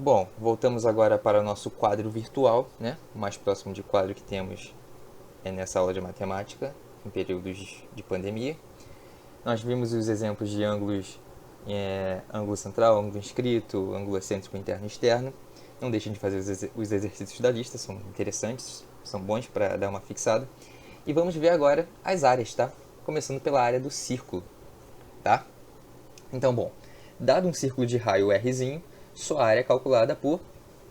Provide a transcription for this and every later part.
Bom, voltamos agora para o nosso quadro virtual, né? O mais próximo de quadro que temos é nessa aula de matemática, em períodos de pandemia. Nós vimos os exemplos de ângulos, ângulo central, ângulo inscrito, ângulo excêntrico interno e externo. Não deixem de fazer os exercícios da lista, são interessantes, são bons para dar uma fixada. E vamos ver agora as áreas, tá? Começando pela área do círculo, tá? Então, bom, dado um círculo de raio Rzinho, sua área é calculada por...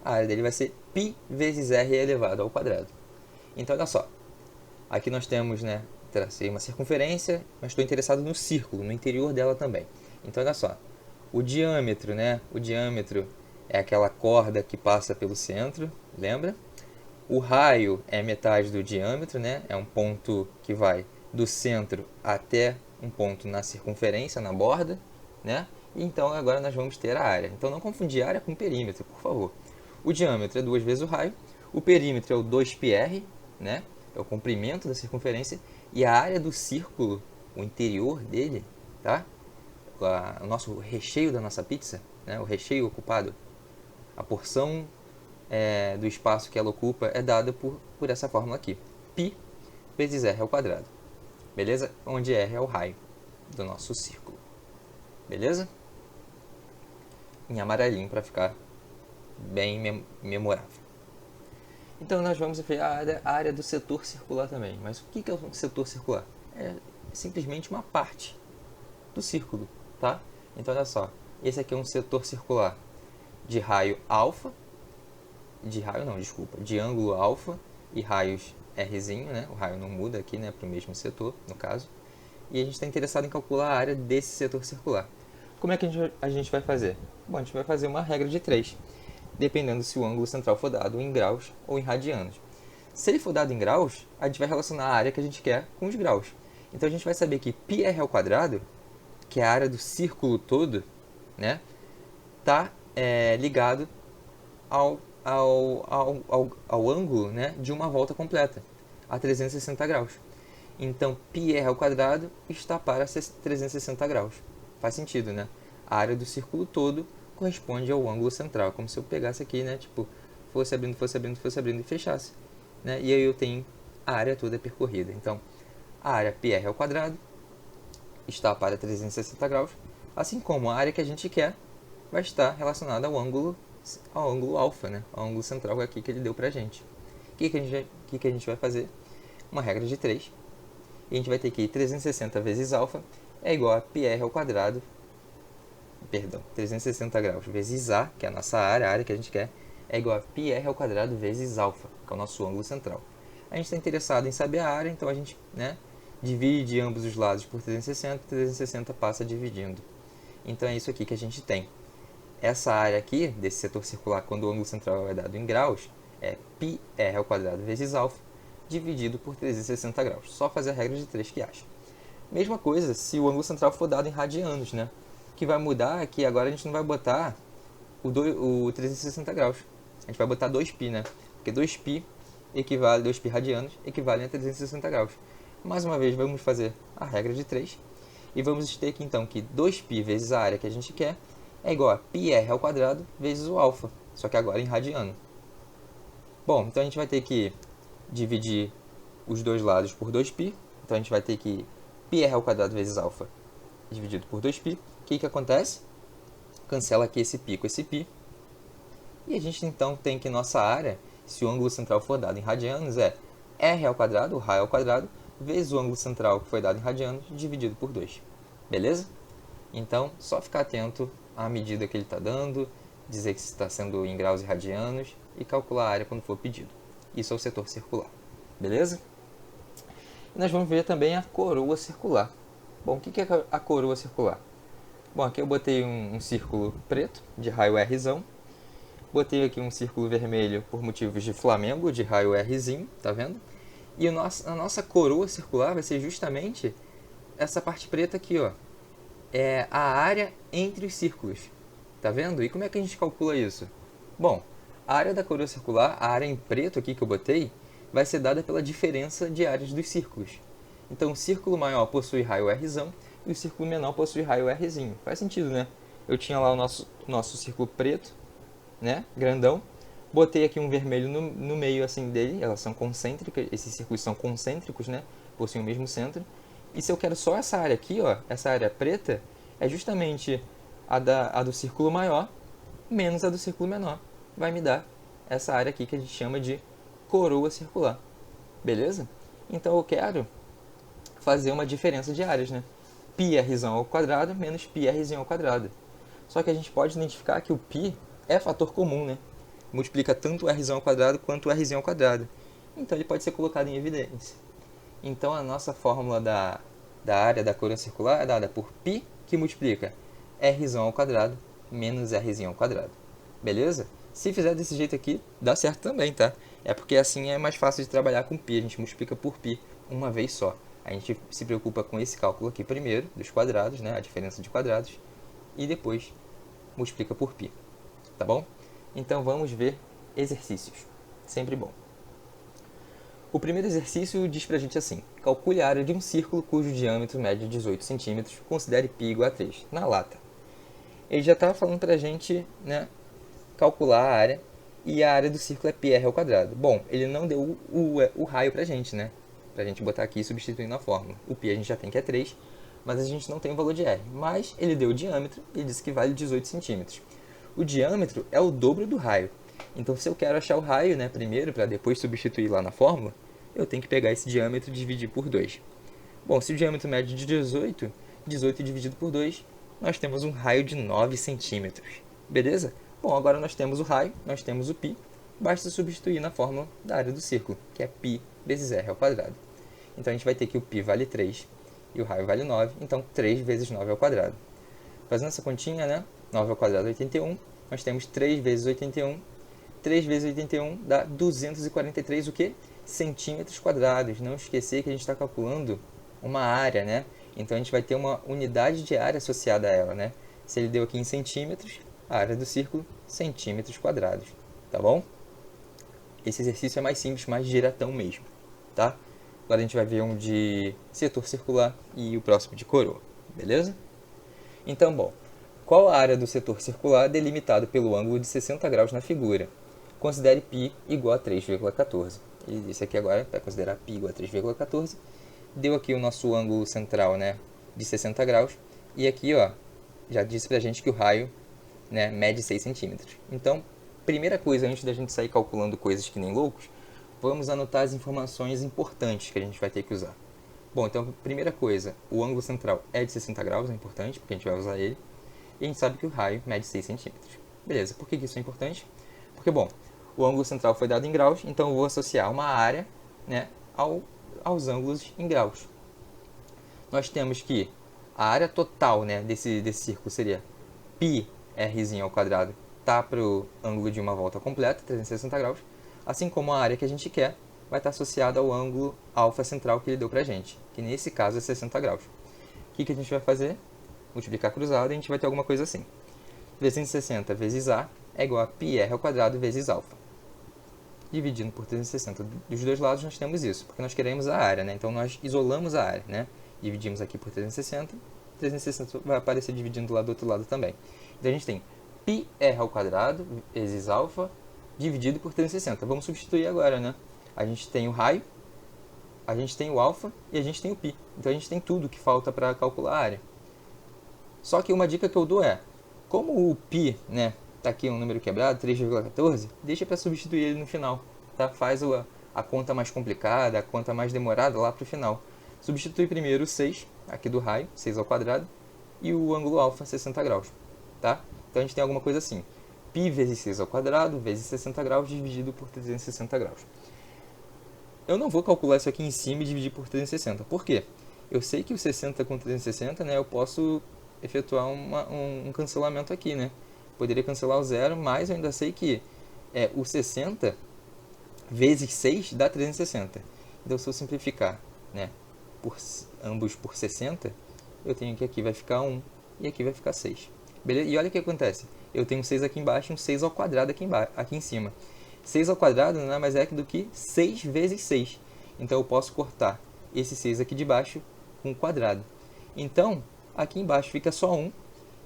A área dele vai ser π vezes r elevado ao quadrado. Então, olha só. Aqui nós temos, né, tracei uma circunferência, mas estou interessado no círculo, no interior dela também. Então, olha só. O diâmetro, né? O diâmetro é aquela corda que passa pelo centro, lembra? O raio é metade do diâmetro, né? É um ponto que vai do centro até um ponto na circunferência, na borda, né? Então agora nós vamos ter a área. Então não confundir área com perímetro, por favor. O diâmetro é 2 vezes o raio, o perímetro é o 2πr, né? É o comprimento da circunferência, e a área do círculo, o interior dele, tá? O nosso recheio da nossa pizza, né? O recheio ocupado, a porção do espaço que ela ocupa é dada por essa fórmula aqui. π vezes r ao quadrado. Beleza? Onde r é o raio do nosso círculo. Beleza? Em amarelinho para ficar bem memorável. Então nós vamos ver a área do setor circular também. Mas o que é um setor circular? É simplesmente uma parte do círculo, tá? Então olha só, esse aqui é um setor circular de raio alfa, de ângulo alfa e raios Rzinho, né? O raio não muda aqui, né, para o mesmo setor, no caso. E a gente está interessado em calcular a área desse setor circular. Como é que a gente vai fazer? Bom, a gente vai fazer uma regra de 3, dependendo se o ângulo central for dado em graus ou em radianos. Se ele for dado em graus, a gente vai relacionar a área que a gente quer com os graus. Então a gente vai saber que πr ao quadrado, que é a área do círculo todo, né, está ligado ao ângulo, né, de uma volta completa, a 360 graus. Então, πr ao quadrado está para 360 graus. Faz sentido, né? A área do círculo todo corresponde ao ângulo central. Como se eu pegasse aqui, né? Tipo, fosse abrindo e fechasse. Né? E aí eu tenho a área toda percorrida. Então, a área πr ao quadrado está para 360 graus. Assim como a área que a gente quer vai estar relacionada ao ângulo alfa, né? Ao ângulo central aqui que ele deu pra gente. O que a gente vai fazer? Uma regra de 3. E a gente vai ter que 360 vezes alfa é igual a πr ao quadrado, 360 graus vezes a, que é a nossa área, a área que a gente quer, é igual a πr ao quadrado vezes alfa, que é o nosso ângulo central. A gente está interessado em saber a área, então a gente, né, divide ambos os lados por 360, 360 passa dividindo. Então é isso aqui que a gente tem. Essa área aqui, desse setor circular, quando o ângulo central é dado em graus, é πr ao quadrado vezes alfa, dividido por 360 graus. Só fazer a regra de 3 que acha. Mesma coisa se o ângulo central for dado em radianos, né? O que vai mudar é que agora a gente não vai botar o 360 graus. A gente vai botar 2π, né? Porque 2π equivale, 2π radianos equivalem a 360 graus. Mais uma vez, vamos fazer a regra de 3. E vamos ter aqui, então, que 2π vezes a área que a gente quer é igual a πr ao quadrado vezes o alfa. Só que agora em radiano. Bom, então a gente vai ter que dividir os dois lados por 2π. Então a gente vai ter que πr ao quadrado vezes alfa dividido por 2π. O que acontece? Cancela aqui esse π com esse π. E a gente então tem que nossa área, se o ângulo central for dado em radianos, é r ao quadrado, o raio ao quadrado, vezes o ângulo central que foi dado em radianos, dividido por 2. Beleza? Então, só ficar atento à medida que ele está dando, dizer que está sendo em graus e radianos e calcular a área quando for pedido. Isso é o setor circular. Beleza? E nós vamos ver também a coroa circular. Bom, o que é a coroa circular? Bom, aqui eu botei um círculo preto, de raio Rzão. Botei aqui um círculo vermelho por motivos de Flamengo, de raio Rzinho, tá vendo? E a nossa coroa circular vai ser justamente essa parte preta aqui, ó. É a área entre os círculos, tá vendo? E como é que a gente calcula isso? Bom, a área da coroa circular, a área em preto aqui que eu botei, vai ser dada pela diferença de áreas dos círculos. Então, o círculo maior possui raio Rzão e o círculo menor possui raio Rzinho. Faz sentido, né? Eu tinha lá o nosso círculo preto, né, grandão. Botei aqui um vermelho no meio assim dele, elas são concêntricas, esses círculos são concêntricos, né, possuem o mesmo centro. E se eu quero só essa área aqui, ó, essa área preta, é justamente a do círculo maior menos a do círculo menor. Vai me dar essa área aqui que a gente chama de coroa circular. Beleza? Então eu quero fazer uma diferença de áreas, né? πr ao quadrado menos πr ao quadrado. Só que a gente pode identificar que o π é fator comum, né? Multiplica tanto o r ao quadrado quanto o r ao quadrado. Então ele pode ser colocado em evidência. Então a nossa fórmula da área da coroa circular é dada por π, que multiplica r ao quadrado menos r ao quadrado. Beleza? Se fizer desse jeito aqui, dá certo também, tá? É porque assim é mais fácil de trabalhar com π, a gente multiplica por π uma vez só. A gente se preocupa com esse cálculo aqui primeiro, dos quadrados, né? A diferença de quadrados, e depois multiplica por π, tá bom? Então vamos ver exercícios, sempre bom. O primeiro exercício diz pra gente assim: calcule a área de um círculo cujo diâmetro mede 18 cm, considere π igual a 3, na lata. Ele já está falando pra gente, né, calcular a área, e a área do círculo é πr ao quadrado. Bom, ele não deu o raio pra gente, né? Pra gente botar aqui e substituir na fórmula. O π a gente já tem que é 3, mas a gente não tem o valor de r. Mas ele deu o diâmetro e disse que vale 18 centímetros. O diâmetro é o dobro do raio. Então, se eu quero achar o raio, né, primeiro, para depois substituir lá na fórmula, eu tenho que pegar esse diâmetro e dividir por 2. Bom, se o diâmetro mede de 18, 18 dividido por 2, nós temos um raio de 9 centímetros. Beleza? Bom, agora nós temos o raio, nós temos o π, basta substituir na fórmula da área do círculo, que é π vezes r ao quadrado. Então, a gente vai ter que o π vale 3 e o raio vale 9, então 3 vezes 9 ao quadrado. Fazendo essa continha, né? 9 ao quadrado é 81, nós temos 3 vezes 81, 3 vezes 81 dá 243 o quê? Centímetros quadrados. Não esquecer que a gente está calculando uma área, né? Então a gente vai ter uma unidade de área associada a ela, né? Se ele deu aqui em centímetros, a área do círculo, centímetros quadrados, tá bom? Esse exercício é mais simples, mais diretão mesmo, tá? Agora a gente vai ver um de setor circular e o próximo de coroa, beleza? Então, bom, qual a área do setor circular delimitado pelo ângulo de 60 graus na figura? Considere π igual a 3,14. Ele disse aqui agora, vai considerar π igual a 3,14. Deu aqui o nosso ângulo central, né, de 60 graus. E aqui, ó, já disse pra gente que o raio, né, mede 6 centímetros. Então, primeira coisa, antes da gente sair calculando coisas que nem loucos, vamos anotar as informações importantes que a gente vai ter que usar. Bom, então, primeira coisa, o ângulo central é de 60 graus, é importante, porque a gente vai usar ele. E a gente sabe que o raio mede 6 centímetros. Beleza, por que isso é importante? Porque, bom, o ângulo central foi dado em graus, então eu vou associar uma área, né, aos ângulos em graus. Nós temos que a área total, né, desse círculo seria πr ao quadrado, tá para o ângulo de uma volta completa, 360 graus, assim como a área que a gente quer vai estar associada ao ângulo alfa central que ele deu para a gente, que nesse caso é 60 graus. O que a gente vai fazer? Multiplicar cruzado e a gente vai ter alguma coisa assim. 360 vezes A é igual a πr ao quadrado vezes alfa. Dividindo por 360 dos dois lados, nós temos isso, porque nós queremos a área, né? Então, nós isolamos a área, né? Dividimos aqui por 360, 360 vai aparecer dividindo lá do outro lado também. Então, a gente tem πr ao quadrado vezes alfa dividido por 360. Vamos substituir agora, né? A gente tem o raio, a gente tem o alfa e a gente tem o π. Então, a gente tem tudo que falta para calcular a área. Só que uma dica que eu dou é, como o π, né, tá aqui um número quebrado, 3,14, deixa para substituir ele no final, tá? Faz a conta mais complicada, a conta mais demorada lá para o final. Substitui primeiro o 6, aqui do raio, 6 ao quadrado, e o ângulo alfa, 60 graus, tá? Então a gente tem alguma coisa assim, π vezes 6 ao quadrado, vezes 60 graus, dividido por 360 graus. Eu não vou calcular isso aqui em cima e dividir por 360, por quê? Eu sei que o 60 com 360, né, eu posso efetuar um cancelamento aqui, né? Poderia cancelar o zero, mas eu ainda sei que o 60 vezes 6 dá 360. Então, se eu simplificar, né, ambos por 60, eu tenho que aqui vai ficar 1 e aqui vai ficar 6. Beleza? E olha o que acontece. Eu tenho 6 aqui embaixo e um 6 ao quadrado aqui em cima. 6 ao quadrado nada mais é do que 6 vezes 6. Então, eu posso cortar esse 6 aqui de baixo com o quadrado. Então, aqui embaixo fica só 1.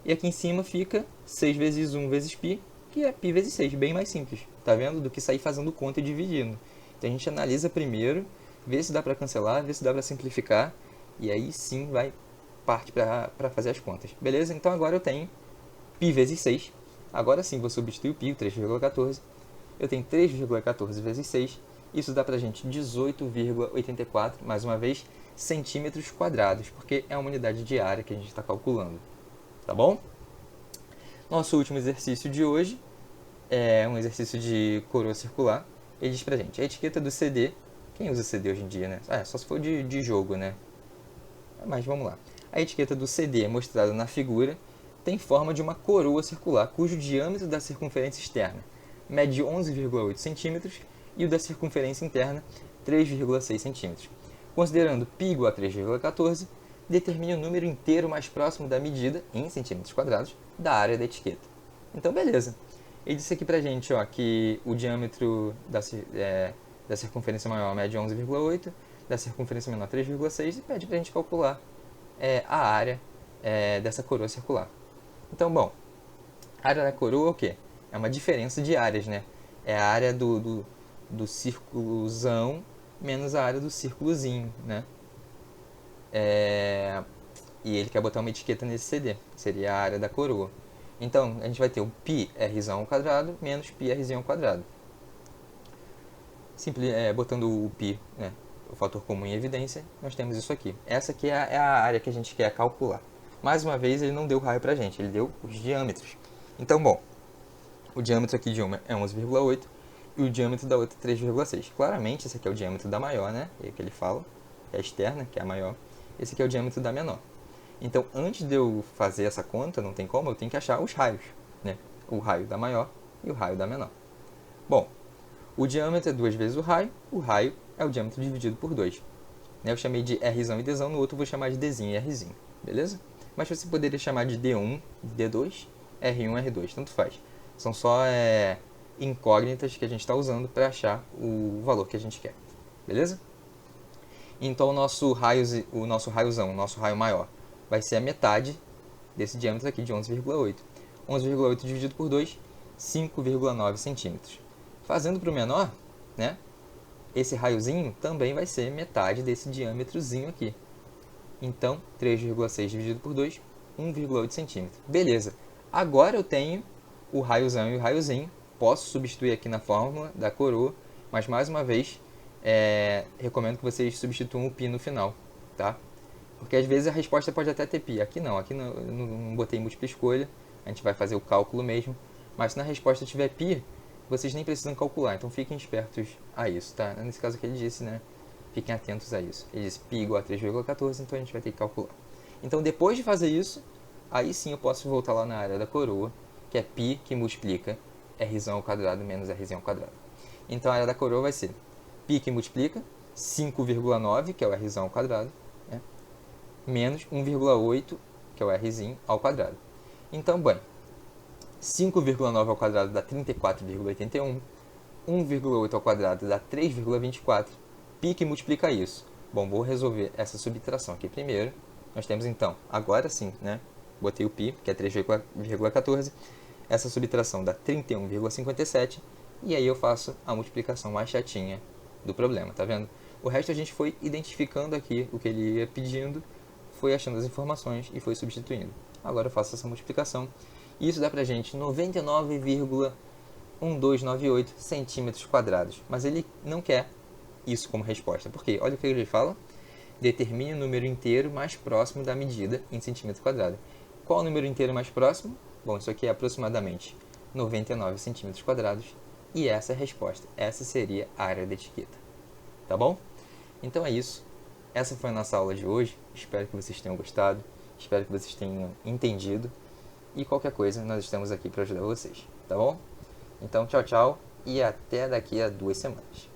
E aqui em cima fica 6 vezes 1 vezes π, que é π vezes 6, bem mais simples, tá vendo? Do que sair fazendo conta e dividindo. Então a gente analisa primeiro, vê se dá para cancelar, vê se dá para simplificar, e aí sim vai parte para fazer as contas. Beleza? Então agora eu tenho π vezes 6. Agora sim vou substituir o π, 3,14. Eu tenho 3,14 vezes 6. Isso dá pra gente 18,84, mais uma vez, centímetros quadrados, porque é uma unidade de área que a gente está calculando. Tá bom? Nosso último exercício de hoje é um exercício de coroa circular. Ele diz pra gente, a etiqueta do CD, quem usa CD hoje em dia, né? Só se for de jogo, né? Mas vamos lá. A etiqueta do CD mostrada na figura tem forma de uma coroa circular, cujo diâmetro da circunferência externa mede 11,8 cm e o da circunferência interna 3,6 cm. Considerando π igual a 3,14, determine o número inteiro mais próximo da medida, em centímetros quadrados, da área da etiqueta. Então, beleza. Ele disse aqui pra gente que o diâmetro da circunferência maior mede 11,8, da circunferência menor 3,6 e pede pra gente calcular a área dessa coroa circular. Então, bom, a área da coroa é o quê? É uma diferença de áreas, né? É a área do círculozão menos a área do círculozinho, né? E ele quer botar uma etiqueta nesse CD, que seria a área da coroa. Então, a gente vai ter o πr ao quadrado menos πr ao quadrado. Botando o π, né, o fator comum em evidência, nós temos isso aqui. Essa aqui é a área que a gente quer calcular. Mais uma vez, ele não deu raio pra gente, ele deu os diâmetros. Então, bom, o diâmetro aqui de uma é 11,8 e o diâmetro da outra é 3,6. Claramente, esse aqui é o diâmetro da maior, né? É o que ele fala, que é a externa, que é a maior. Esse aqui é o diâmetro da menor. Então, antes de eu fazer essa conta, não tem como, eu tenho que achar os raios, né? O raio da maior e o raio da menor. Bom, o diâmetro é 2 vezes o raio é o diâmetro dividido por 2. Eu chamei de Rzão e Dzão, no outro eu vou chamar de Dzinho e Rzinho, beleza? Mas você poderia chamar de D1, D2, R1, R2, tanto faz. São só incógnitas que a gente está usando para achar o valor que a gente quer, beleza? Então o nosso raiozão, o nosso raio maior, vai ser a metade desse diâmetro aqui de 11,8. 11,8 dividido por 2, 5,9 centímetros. Fazendo para o menor, né, esse raiozinho também vai ser metade desse diâmetrozinho aqui. Então, 3,6 dividido por 2, 1,8 centímetros. Beleza. Agora eu tenho o raiozão e o raiozinho. Posso substituir aqui na fórmula da coroa, mas mais uma vez, recomendo que vocês substituam o π no final, tá? Porque às vezes a resposta pode até ter π. Aqui não não botei múltipla escolha, a gente vai fazer o cálculo mesmo. Mas se na resposta tiver π, vocês nem precisam calcular, então fiquem espertos a isso, tá? Nesse caso que ele disse, né? Fiquem atentos a isso. Ele disse π igual a 3,14, então a gente vai ter que calcular. Então depois de fazer isso, aí sim eu posso voltar lá na área da coroa, que é π que multiplica Rzão ao quadrado menos Rzão ao quadrado. Então a área da coroa vai ser π que multiplica 5,9, que é o Rzão ao quadrado, né, menos 1,8, que é o Rzinho ao quadrado. Então, bem, 5,9 ao quadrado dá 34,81, 1,8 ao quadrado dá 3,24, π que multiplica isso. Bom, vou resolver essa subtração aqui primeiro. Nós temos então, agora sim, né? Botei o π, que é 3,14. Essa subtração dá 31,57. E aí eu faço a multiplicação mais chatinha do problema, tá vendo? O resto a gente foi identificando aqui o que ele ia pedindo, foi achando as informações e foi substituindo. Agora eu faço essa multiplicação. E isso dá pra gente 99,1298 centímetros quadrados. Mas ele não quer isso como resposta. Por quê? Olha o que ele fala. Determine o número inteiro mais próximo da medida em centímetro quadrado. Qual o número inteiro mais próximo? Bom, isso aqui é aproximadamente 99 centímetros quadrados. E essa é a resposta. Essa seria a área da etiqueta. Tá bom? Então é isso. Essa foi a nossa aula de hoje. Espero que vocês tenham gostado. Espero que vocês tenham entendido. E qualquer coisa, nós estamos aqui para ajudar vocês. Tá bom? Então, tchau, tchau. E até daqui a 2 semanas.